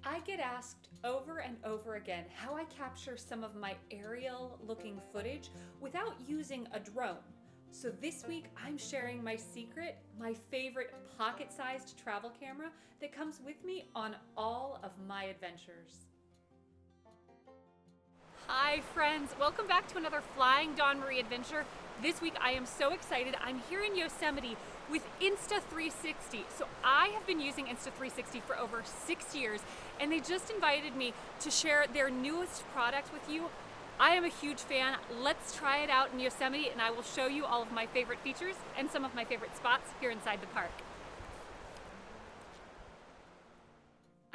I get asked over and over again how I capture some of my aerial looking footage without using a drone. So this week I'm sharing my secret, my favorite pocket-sized travel camera that comes with me on all of my adventures. Hi friends, welcome back to another Flying Dawn Marie adventure. This week I am so excited. I'm here in Yosemite with Insta360. So I have been using Insta360 for over 6 years and they just invited me to share their newest product with you. I am a huge fan. Let's try it out in Yosemite and I will show you all of my favorite features and some of my favorite spots here inside the park.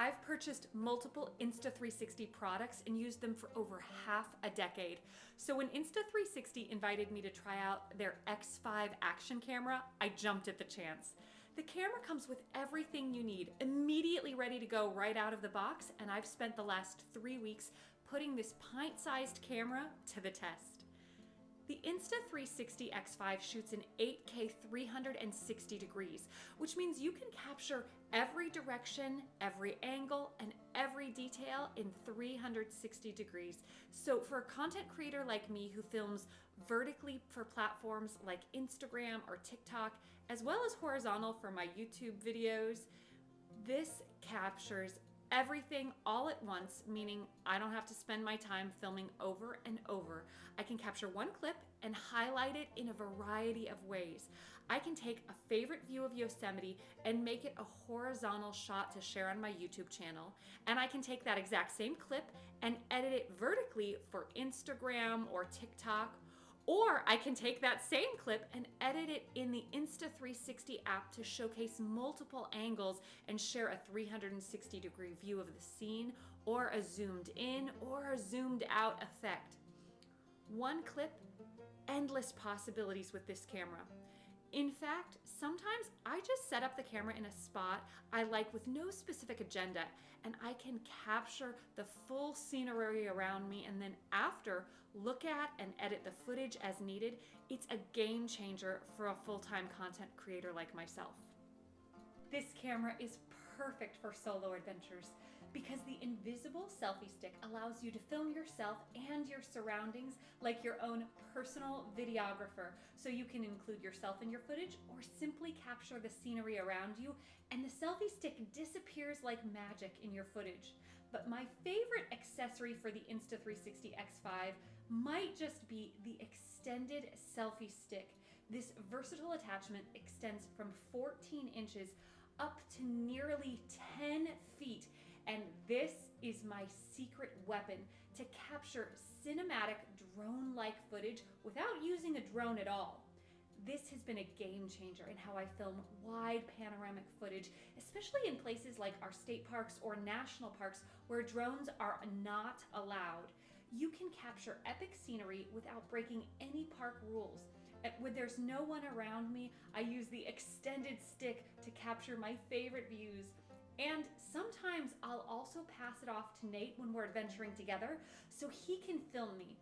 I've purchased multiple Insta360 products and used them for over half a decade. So when Insta360 invited me to try out their X5 action camera, I jumped at the chance. The camera comes with everything you need, immediately ready to go right out of the box, and I've spent the last 3 weeks putting this pint-sized camera to the test. The Insta360 X5 shoots in 8K 360 degrees, which means you can capture every direction, every angle, and every detail in 360 degrees. So for a content creator like me who films vertically for platforms like Instagram or TikTok, as well as horizontal for my YouTube videos, this captures everything all at once, meaning I don't have to spend my time filming over and over. I can capture one clip and highlight it in a variety of ways. I can take a favorite view of Yosemite and make it a horizontal shot to share on my YouTube channel. And I can take that exact same clip and edit it vertically for Instagram or TikTok. Or I can take that same clip and edit it in the Insta360 app to showcase multiple angles and share a 360-degree view of the scene, or a zoomed in or a zoomed out effect. One clip, endless possibilities with this camera. In fact, sometimes I just set up the camera in a spot I like with no specific agenda, and I can capture the full scenery around me and then after look at and edit the footage as needed. It's a game changer for a full-time content creator like myself. This camera is perfect for solo adventures because the invisible selfie stick allows you to film yourself and your surroundings like your own personal videographer. So you can include yourself in your footage or simply capture the scenery around you, and the selfie stick disappears like magic in your footage. But my favorite accessory for the Insta360 X5 might just be the extended selfie stick. This versatile attachment extends from 14 inches up to nearly 10 feet. And this is my secret weapon to capture cinematic drone-like footage without using a drone at all. This has been a game changer in how I film wide panoramic footage, especially in places like our state parks or national parks where drones are not allowed. You can capture epic scenery without breaking any park rules. When there's no one around me, I use the extended stick to capture my favorite views. And sometimes I'll also pass it off to Nate when we're adventuring together so he can film me.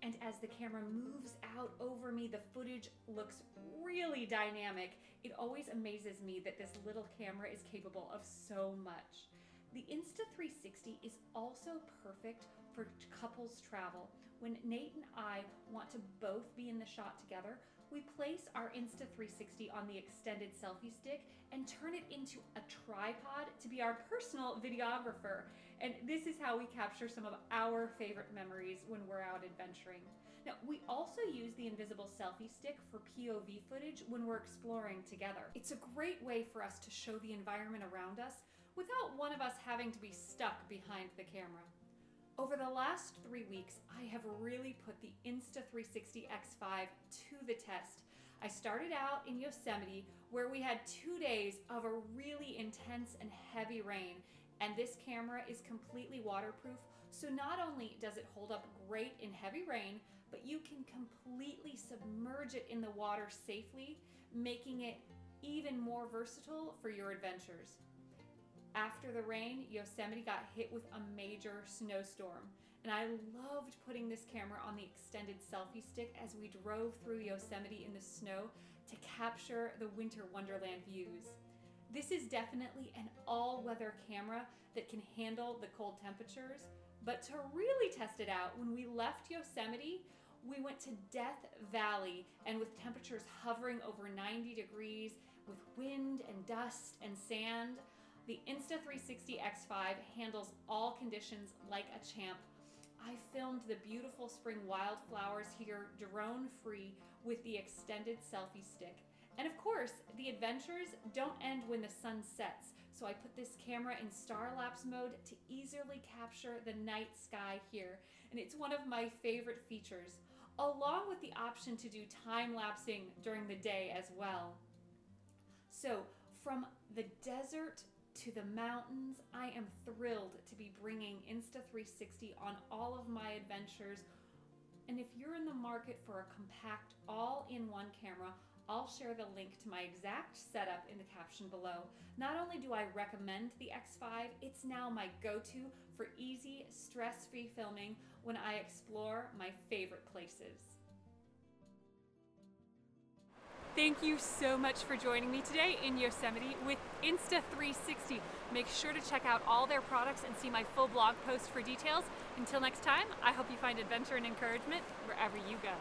And as the camera moves out over me, the footage looks really dynamic. It always amazes me that this little camera is capable of so much. The Insta360 is also perfect for couples travel. When Nate and I want to both be in the shot together, we place our Insta360 on the extended selfie stick and turn it into a tripod to be our personal videographer. And this is how we capture some of our favorite memories when we're out adventuring. Now, we also use the invisible selfie stick for POV footage when we're exploring together. It's a great way for us to show the environment around us without one of us having to be stuck behind the camera. Over the last 3 weeks, I have really put the Insta360 X5 to the test. I started out in Yosemite where we had 2 days of a really intense and heavy rain, and this camera is completely waterproof, so not only does it hold up great in heavy rain, but you can completely submerge it in the water safely, making it even more versatile for your adventures. After the rain, Yosemite got hit with a major snowstorm, and I loved putting this camera on the extended selfie stick as we drove through Yosemite in the snow to capture the winter wonderland views. This is definitely an all-weather camera that can handle the cold temperatures, but to really test it out, when we left Yosemite, we went to Death Valley, and with temperatures hovering over 90 degrees, with wind and dust and sand, the Insta360 X5 handles all conditions like a champ. I filmed the beautiful spring wildflowers here drone-free with the extended selfie stick. And of course, the adventures don't end when the sun sets, so I put this camera in star-lapse mode to easily capture the night sky here, and it's one of my favorite features, along with the option to do time-lapsing during the day as well. So, from the desert to the mountains, I am thrilled to be bringing Insta360 on all of my adventures. And if you're in the market for a compact all-in-one camera, I'll share the link to my exact setup in the caption below. Not only do I recommend the X5, it's now my go-to for easy, stress-free filming when I explore my favorite places. Thank you so much for joining me today in Yosemite with Insta360. Make sure to check out all their products and see my full blog post for details. Until next time, I hope you find adventure and encouragement wherever you go.